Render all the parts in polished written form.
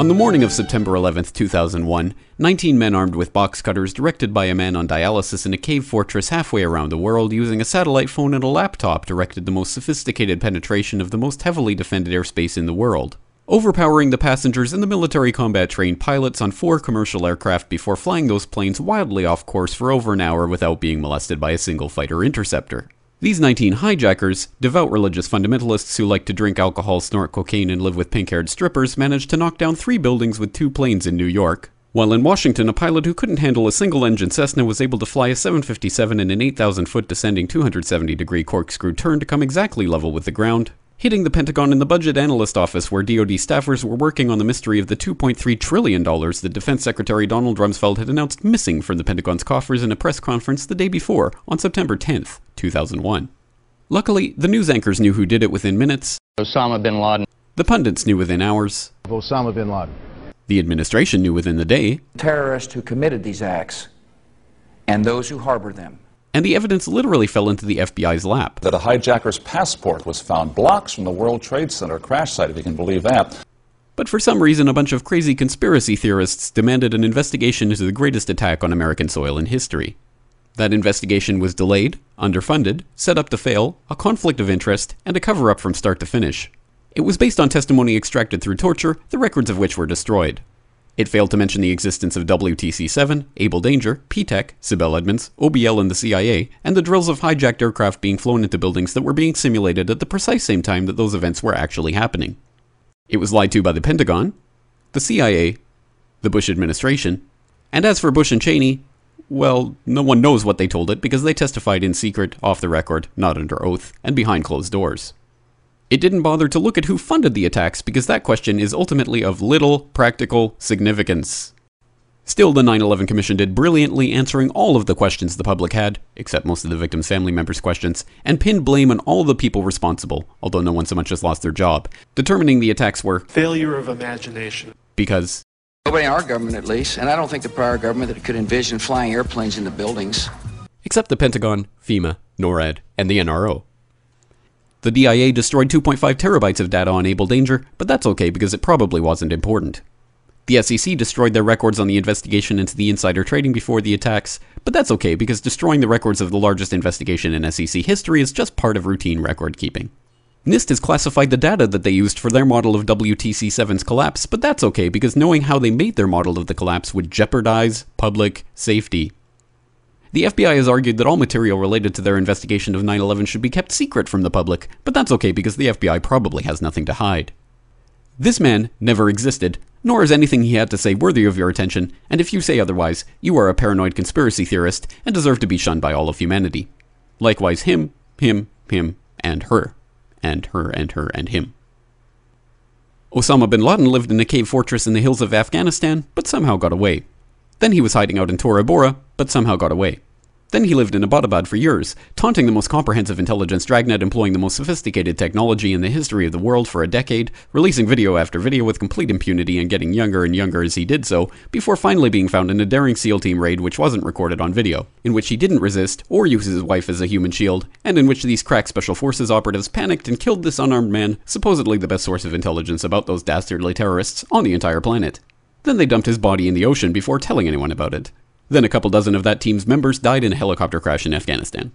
On the morning of September 11, 2001, 19 men armed with box cutters directed by a man on dialysis in a cave fortress halfway around the world using a satellite phone and a laptop directed the most sophisticated penetration of the most heavily defended airspace in the world, overpowering the passengers and the military combat-trained pilots on 4 commercial aircraft before flying those planes wildly off course for over an hour without being molested by a single fighter interceptor. These 19 hijackers, devout religious fundamentalists who like to drink alcohol, snort cocaine, and live with pink-haired strippers, managed to knock down 3 buildings with 2 planes in New York, while in Washington a pilot who couldn't handle a single-engine Cessna was able to fly a 757 in an 8,000-foot descending 270-degree corkscrew turn to come exactly level with the ground, hitting the Pentagon in the Budget Analyst Office where DoD staffers were working on the mystery of the $2.3 trillion that Defense Secretary Donald Rumsfeld had announced missing from the Pentagon's coffers in a press conference the day before, on September 10th, 2001. Luckily, the news anchors knew who did it within minutes. Osama bin Laden. The pundits knew within hours. Osama bin Laden. The administration knew within the day. Terrorists who committed these acts and those who harbored them. And the evidence literally fell into the FBI's lap. That a hijacker's passport was found blocks from the World Trade Center crash site, if you can believe that. But for some reason, a bunch of crazy conspiracy theorists demanded an investigation into the greatest attack on American soil in history. That investigation was delayed, underfunded, set up to fail, a conflict of interest, and a cover-up from start to finish. It was based on testimony extracted through torture, the records of which were destroyed. It failed to mention the existence of WTC-7, Able Danger, P-TECH, Sibel Edmonds, OBL and the CIA, and the drills of hijacked aircraft being flown into buildings that were being simulated at the precise same time that those events were actually happening. It was lied to by the Pentagon, the CIA, the Bush administration, and as for Bush and Cheney, well, no one knows what they told it because they testified in secret, off the record, not under oath, and behind closed doors. It didn't bother to look at who funded the attacks because that question is ultimately of little practical significance. Still, the 9/11 Commission did brilliantly answering all of the questions the public had, except most of the victims' family members' questions, and pinned blame on all the people responsible, although no one so much as lost their job, determining the attacks were failure of imagination. Because Nobody in our government, at least, and I don't think the prior government that could envision flying airplanes into buildings. Except the Pentagon, FEMA, NORAD, and the NRO. The DIA destroyed 2.5 terabytes of data on Able Danger, but that's okay because it probably wasn't important. The SEC destroyed their records on the investigation into the insider trading before the attacks, but that's okay because destroying the records of the largest investigation in SEC history is just part of routine record keeping. NIST has classified the data that they used for their model of WTC-7's collapse, but that's okay because knowing how they made their model of the collapse would jeopardize public safety. The FBI has argued that all material related to their investigation of 9/11 should be kept secret from the public, but that's okay because the FBI probably has nothing to hide. This man never existed, nor is anything he had to say worthy of your attention, and if you say otherwise, you are a paranoid conspiracy theorist and deserve to be shunned by all of humanity. Likewise him, and her. And her, and her, and him. Osama bin Laden lived in a cave fortress in the hills of Afghanistan, but somehow got away. Then he was hiding out in Tora Bora, but somehow got away. Then he lived in Abbottabad for years, taunting the most comprehensive intelligence dragnet employing the most sophisticated technology in the history of the world for a decade, releasing video after video with complete impunity and getting younger and younger as he did so, before finally being found in a daring SEAL team raid which wasn't recorded on video, in which he didn't resist or use his wife as a human shield, and in which these crack special forces operatives panicked and killed this unarmed man, supposedly the best source of intelligence about those dastardly terrorists on the entire planet. Then they dumped his body in the ocean before telling anyone about it. Then a couple dozen of that team's members died in a helicopter crash in Afghanistan.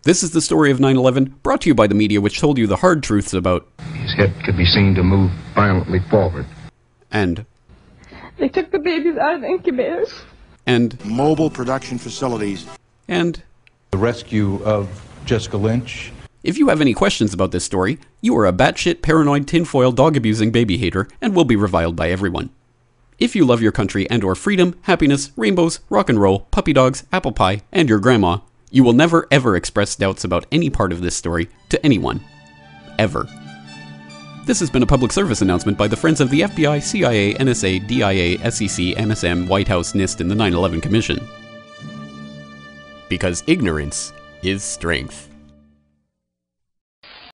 This is the story of 9/11, brought to you by the media which told you the hard truths about his head could be seen to move violently forward. And they took the babies out of the incubators. And mobile production facilities. And the rescue of Jessica Lynch. If you have any questions about this story, you are a batshit, paranoid, tinfoil, dog-abusing baby hater and will be reviled by everyone. If you love your country and or freedom, happiness, rainbows, rock and roll, puppy dogs, apple pie, and your grandma, you will never ever express doubts about any part of this story to anyone. Ever. This has been a public service announcement by the Friends of the FBI, CIA, NSA, DIA, SEC, MSM, White House, NIST, and the 9/11 Commission. Because ignorance is strength.